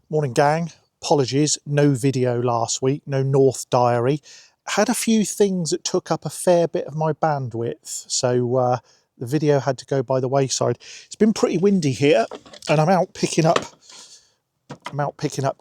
Morning gang, apologies, no video last week, no North Diary. Had a few things that took up a fair bit of my bandwidth, so the video had to go by the wayside. It's been pretty windy here and I'm out picking up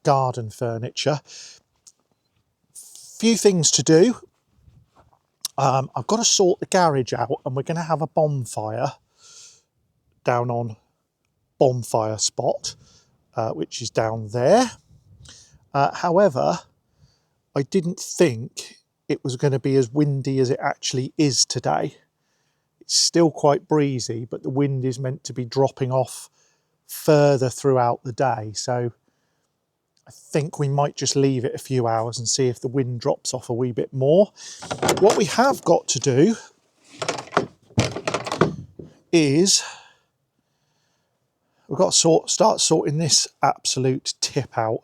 garden furniture. Few things to do. I've got to sort the garage out and we're going to have a bonfire down on Bonfire spot, which is down there. However, I didn't think it was going to be as windy as it actually is today. It's still quite breezy, but the wind is meant to be dropping off further throughout the day. So I think we might just leave it a few hours and see if the wind drops off a wee bit more. What we have got to do is we've got to start sorting this absolute tip out.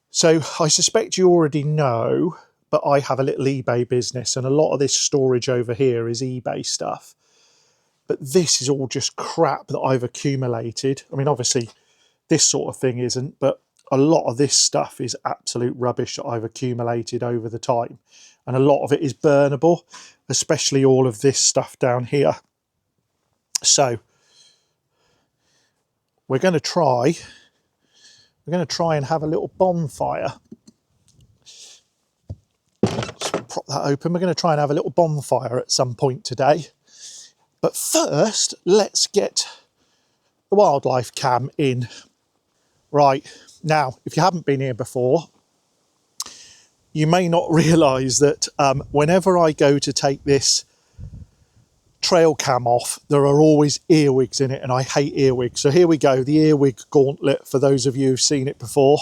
So I suspect you already know, but I have a little eBay business and a lot of this storage over here is eBay stuff. But this is all just crap that I've accumulated. I mean, obviously this sort of thing isn't, but a lot of this stuff is absolute rubbish that I've accumulated over the time. And a lot of it is burnable, especially all of this stuff down here. So we're going to try and have a little bonfire. Just prop that open. We're going to try and have a little bonfire at some point today. But first, let's get the wildlife cam in. Right, now, if you haven't been here before, you may not realise that whenever I go to take this trail cam off, there are always earwigs in it, and I hate earwigs. So here we go, the earwig gauntlet for those of you who've seen it before.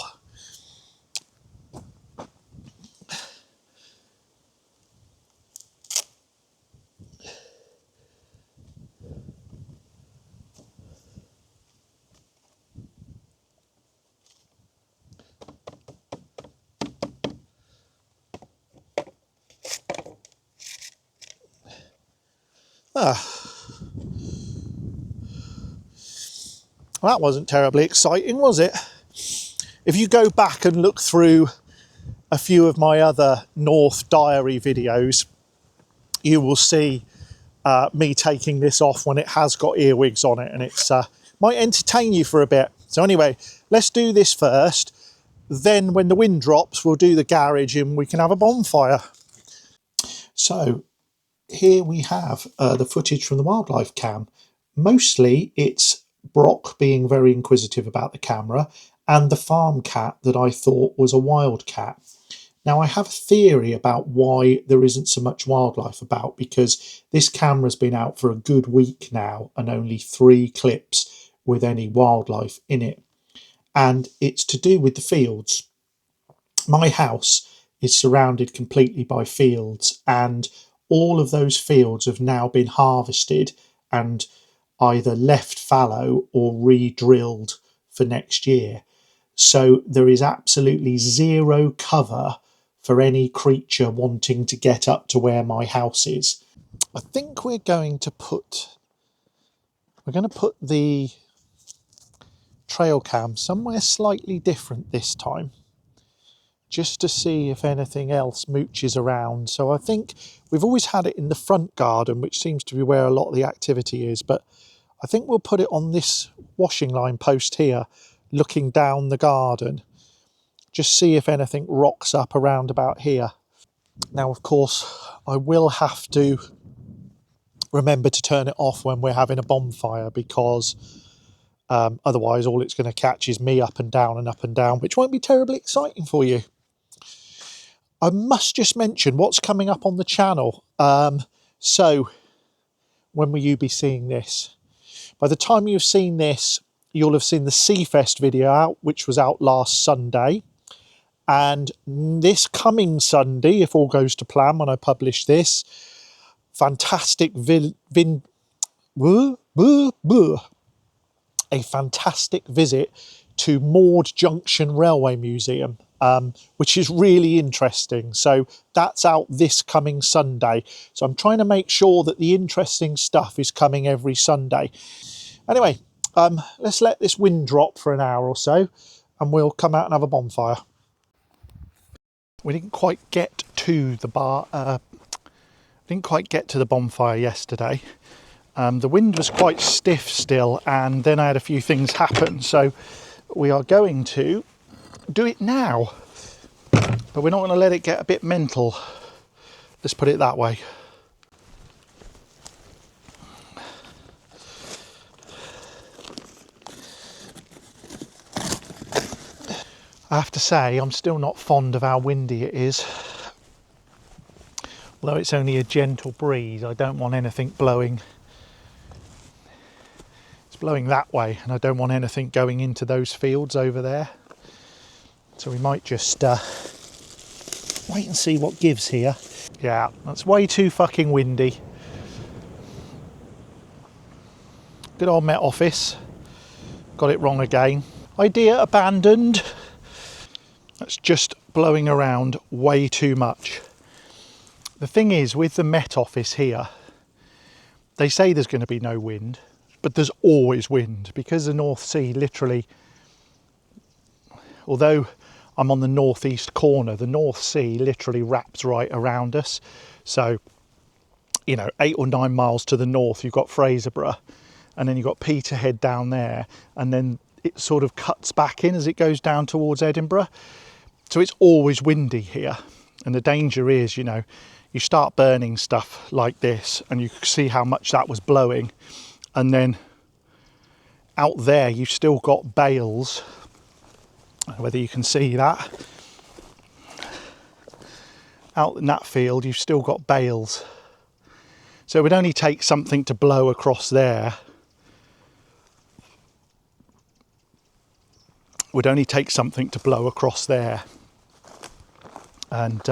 That wasn't terribly exciting, was it? If you go back and look through a few of my other North Diary videos, you will see me taking this off when it has got earwigs on it, and it's might entertain you for a bit. So anyway, let's do this first. Then when the wind drops, we'll do the garage and we can have a bonfire. So here we have the footage from the wildlife cam. Mostly it's Brock being very inquisitive about the camera and the farm cat that I thought was a wild cat. Now I have a theory about why there isn't so much wildlife about, because this camera's been out for a good week now and only 3 clips with any wildlife in it. And it's to do with the fields. My house is surrounded completely by fields, and all of those fields have now been harvested and either left fallow or re-drilled for next year. So there is absolutely zero cover for any creature wanting to get up to where my house is. I think we're going to put the trail cam somewhere slightly different this time, just to see if anything else mooches around. So I think we've always had it in the front garden, which seems to be where a lot of the activity is, but I think we'll put it on this washing line post here, looking down the garden. Just see if anything rocks up around about here. Now, of course, I will have to remember to turn it off when we're having a bonfire, because otherwise all it's going to catch is me up and down, which won't be terribly exciting for you. I must just mention what's coming up on the channel. So when will you be seeing this? By the time you've seen this, you'll have seen the Seafest video out, which was out last Sunday. And this coming Sunday, if all goes to plan when I publish this, fantastic visit to Maud Junction Railway Museum, which is really interesting. So that's out this coming Sunday. So I'm trying to make sure that the interesting stuff is coming every Sunday. Anyway, let's let this wind drop for an hour or so and we'll come out and have a bonfire. We didn't quite get to the bonfire yesterday. The wind was quite stiff still, and then I had a few things happen, so we are going to do it now, but we're not going to let it get a bit mental, let's put it that way. I have to say, I'm still not fond of how windy it is. Although it's only a gentle breeze, I don't want anything blowing. It's blowing that way, and I don't want anything going into those fields over there. So we might just wait and see what gives here. Yeah, that's way too fucking windy. Good old Met Office. Got it wrong again. Idea abandoned. That's just blowing around way too much. The thing is, with the Met Office here, they say there's going to be no wind, but there's always wind, because the North Sea literally, although I'm on the northeast corner, the North Sea literally wraps right around us. So, you know, 8 or 9 miles to the north, you've got Fraserburgh, and then you've got Peterhead down there, and then it sort of cuts back in as it goes down towards Edinburgh. So it's always windy here. And the danger is, you know, you start burning stuff like this, and you see how much that was blowing. And then out there, you've still got bales, whether you can see that. Out in that field, you've still got bales. So it would only take something to blow across there. Would only take something to blow across there. And,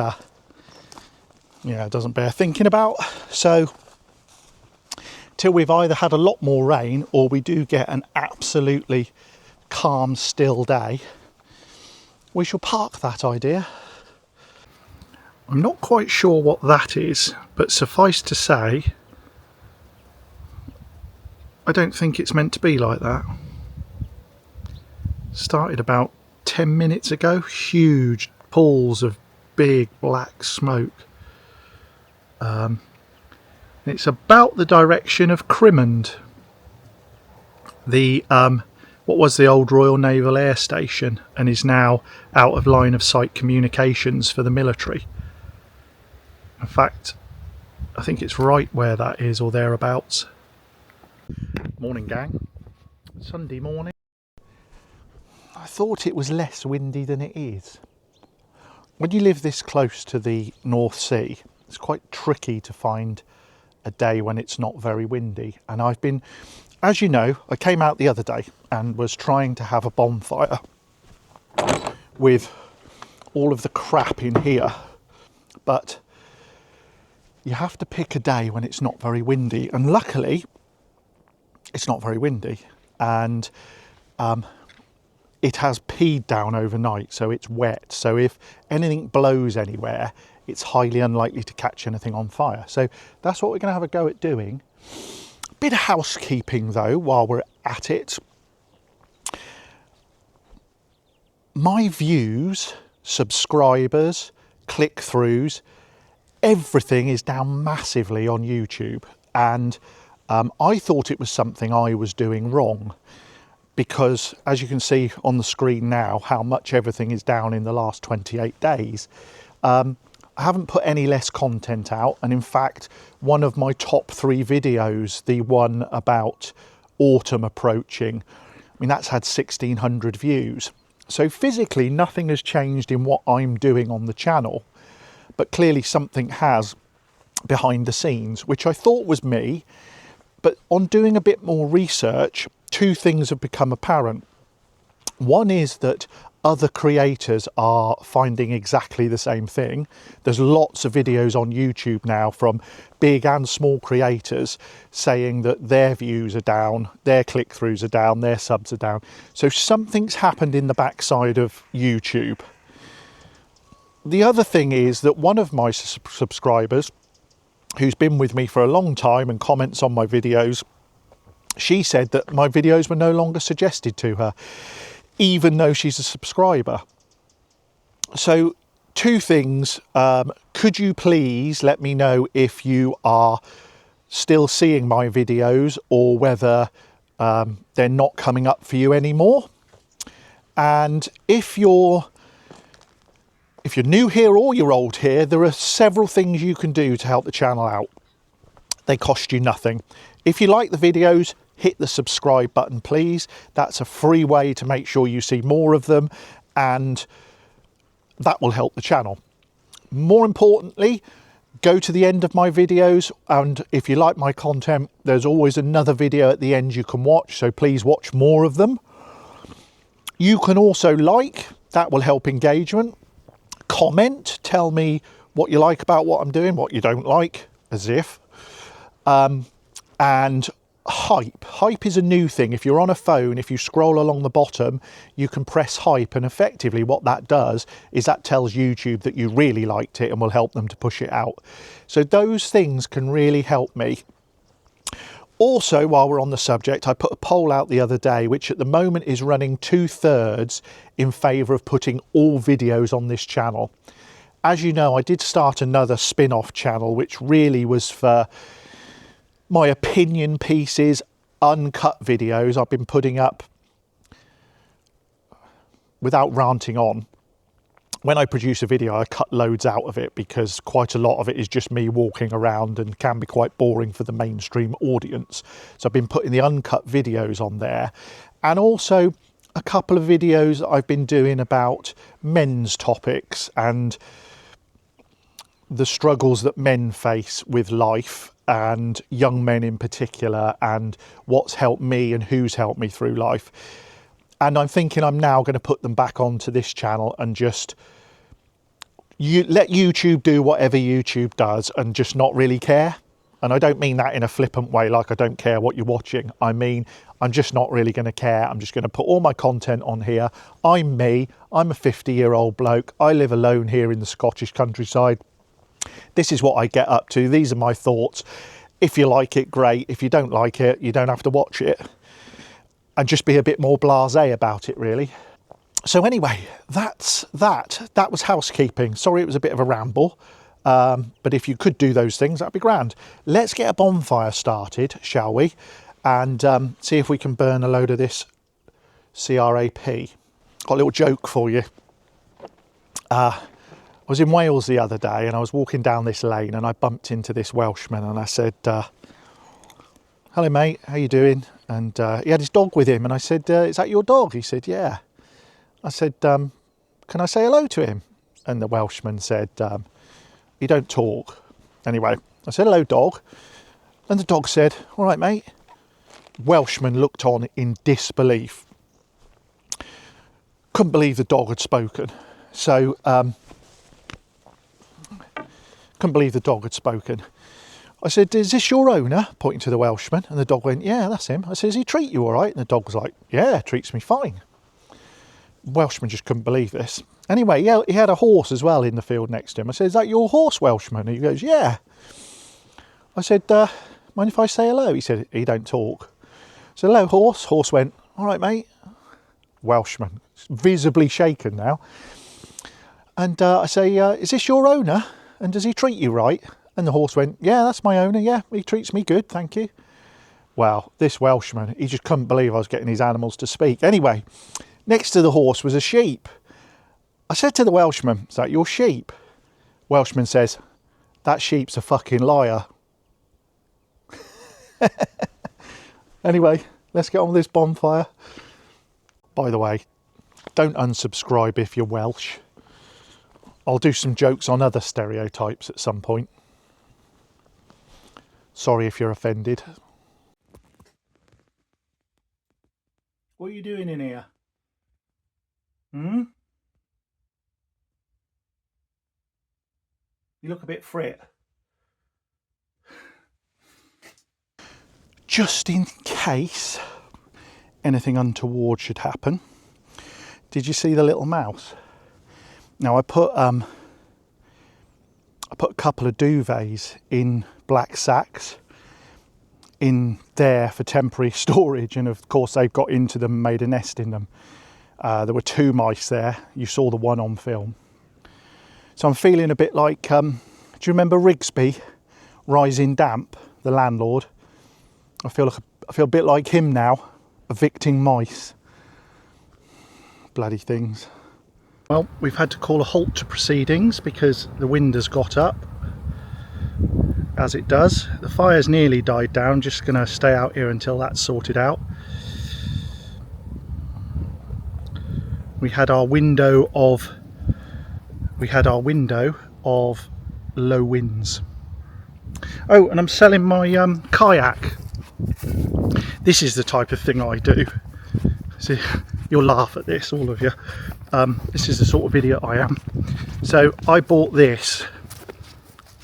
yeah, it doesn't bear thinking about. So, till we've either had a lot more rain or we do get an absolutely calm, still day, we shall park that idea. I'm not quite sure what that is, but suffice to say, I don't think it's meant to be like that. Started about 10 minutes ago. Huge pools of big black smoke. It's about the direction of Crimond, the what was the old Royal Naval Air Station, and is now out of line of sight communications for the military. In fact, I think it's right where that is, or thereabouts. Morning, gang. Sunday morning. I thought it was less windy than it is. When you live this close to the North Sea, it's quite tricky to find a day when it's not very windy. And I've been, as you know, I came out the other day and was trying to have a bonfire with all of the crap in here. But you have to pick a day when it's not very windy. And luckily, it's not very windy. And it has peed down overnight, so it's wet. So if anything blows anywhere, it's highly unlikely to catch anything on fire. So that's what we're going to have a go at doing. Bit of housekeeping though, while we're at it. My views, subscribers, click-throughs, everything is down massively on YouTube. And I thought it was something I was doing wrong, because as you can see on the screen now, how much everything is down in the last 28 days. I haven't put any less content out, and in fact, one of my top 3 videos, the one about autumn approaching, I mean, that's had 1,600 views. So physically, nothing has changed in what I'm doing on the channel, but clearly something has behind the scenes, which I thought was me. But on doing a bit more research, 2 things have become apparent. One is that other creators are finding exactly the same thing. There's lots of videos on YouTube now from big and small creators saying that their views are down, their click-throughs are down, their subs are down. So something's happened in the backside of YouTube. The other thing is that one of my subscribers, who's been with me for a long time and comments on my videos, she said that my videos were no longer suggested to her, even though she's a subscriber. So 2 things. Could you please let me know if you are still seeing my videos or whether they're not coming up for you anymore? And if you're new here or you're old here, there are several things you can do to help the channel out. They cost you nothing. If you like the videos, hit the subscribe button, please. That's a free way to make sure you see more of them, and that will help the channel. More importantly, go to the end of my videos, and if you like my content, there's always another video at the end you can watch, so please watch more of them. You can also like, that will help engagement. Comment, tell me what you like about what I'm doing, what you don't like, as if. And hype. Hype is a new thing. If you're on a phone, if you scroll along the bottom, you can press hype, and effectively what that does is that tells YouTube that you really liked it and will help them to push it out. So those things can really help me. Also, while we're on the subject, I put a poll out the other day, which at the moment is running 2/3 in favour of putting all videos on this channel. As you know, I did start another spin-off channel, which really was for my opinion pieces, uncut videos I've been putting up without ranting on. When I produce a video, I cut loads out of it because quite a lot of it is just me walking around and can be quite boring for the mainstream audience. So I've been putting the uncut videos on there, and also a couple of videos I've been doing about men's topics and the struggles that men face with life, and young men in particular, and what's helped me and who's helped me through life. And I'm thinking I'm now going to put them back onto this channel and just let YouTube do whatever YouTube does and just not really care. And I don't mean that in a flippant way, like I don't care what you're watching. I mean, I'm just not really going to care. I'm just going to put all my content on here. I'm me. I'm a 50-year-old bloke. I live alone here in the Scottish countryside. This is what I get up to. These are my thoughts. If you like it, great. If you don't like it, you don't have to watch it. And just be a bit more blasé about it, really. So anyway, that's that. That was housekeeping. Sorry it was a bit of a ramble. But if you could do those things, that'd be grand. Let's get a bonfire started, shall we? And see if we can burn a load of this CRAP. Got a little joke for you. I was in Wales the other day and I was walking down this lane and I bumped into this Welshman and I said, hello mate, how you doing? And he had his dog with him and I said, is that your dog? He said, yeah. I said, can I say hello to him? And the Welshman said, you don't talk. Anyway, I said, hello dog. And the dog said, all right mate. Welshman looked on in disbelief. Couldn't believe the dog had spoken. So, couldn't believe the dog had spoken. I said, is this your owner? Pointing to the Welshman. And the dog went, yeah, that's him. I said, does he treat you all right? And the dog was like, yeah, treats me fine. Welshman just couldn't believe this. Anyway, yeah, he had a horse as well in the field next to him. I said, is that your horse, Welshman? And he goes, yeah. I said, mind if I say hello? He said, he don't talk. I said, hello, horse. Horse went, all right, mate. Welshman, visibly shaken now. And I say, is this your owner? And does he treat you right? And the horse went, yeah, that's my owner. Yeah, he treats me good, thank you. Well, this Welshman, he just couldn't believe I was getting his animals to speak. Anyway, next to the horse was a sheep. I said to the Welshman, is that your sheep? Welshman says, that sheep's a fucking liar. Anyway, let's get on with this bonfire. By the way, don't unsubscribe if you're Welsh. I'll do some jokes on other stereotypes at some point. Sorry if you're offended. What are you doing in here? Hmm? You look a bit frit. Just in case anything untoward should happen, did you see the little mouse? Now I put a couple of duvets in black sacks in there for temporary storage, and of course they've got into them and made a nest in them. There were 2 mice there. You saw the one on film. So I'm feeling a bit like, do you remember Rigsby, Rising Damp, the landlord? I feel a bit like him now, evicting mice. Bloody things. Well, we've had to call a halt to proceedings because the wind has got up, as it does. The fire's nearly died down, just going to stay out here until that's sorted out. We had our window of low winds. Oh, and I'm selling my kayak. This is the type of thing I do. See, you'll laugh at this, all of you. This is the sort of idiot I am. So I bought this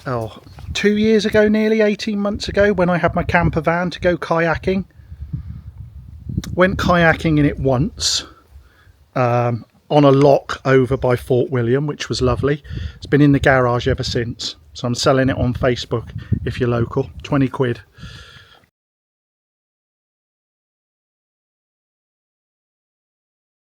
2 years ago, nearly 18 months ago, when I had my camper van to go kayaking. Went kayaking in it once, on a lock over by Fort William, which was lovely. It's been in the garage ever since. So I'm selling it on Facebook if you're local, 20 quid.